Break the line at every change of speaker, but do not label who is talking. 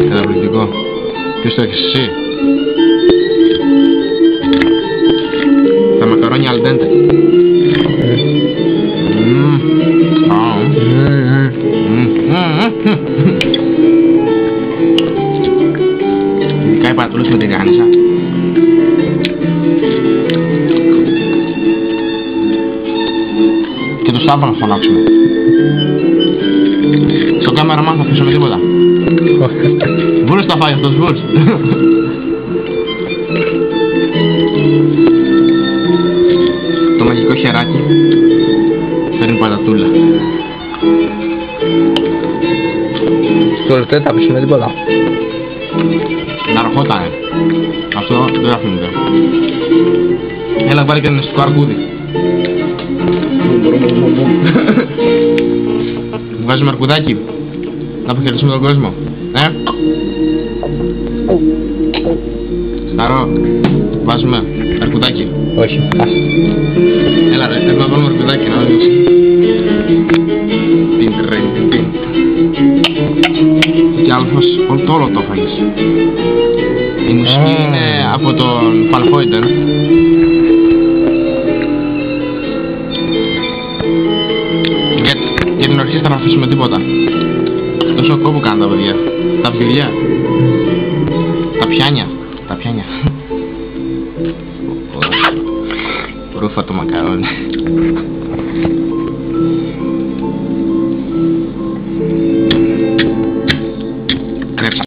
Καταπληκτικό. Ποιος το έχεις εσύ? Τα μακαρόνια al dente. Ειδικά οι πατρούλες με τηγάνισα. Και το Σάββα να φωνάξουμε. Στο κάμεραμάν θα αφήσουμε τίποτα. Βούρες τα φάει αυτός, βούρες. Το μαγικό χεράκι φέρνει πατατούλα.
Στο λεπτό θα αφήσουμε τίποτα.
Να ροχότανε. Αυτό δεν αφήνεται. Έλα βάλει και ένα στο αρκούδι. Βάζουμε αρκουδάκι. Να αποχαιρετήσουμε τον κόσμο. Σταρό. Βάζουμε αρκουδάκι.
Όχι, άσε.
Έλα ρε, να βάλουμε αρκουδάκι να δεις. Τιν τρέν, τιν τιν. Και Αλφας όλο το έφαγες. Η μουσική είναι από τον Παλφόιντερ. Για την ορχήστρα να αφήσουμε τίποτα. Τόσο κόπο κάνουν τα παιδιά. Τα φιλιά. Τα πιάνια. Τα πιάνια. Ρούφα το μακαρόνι.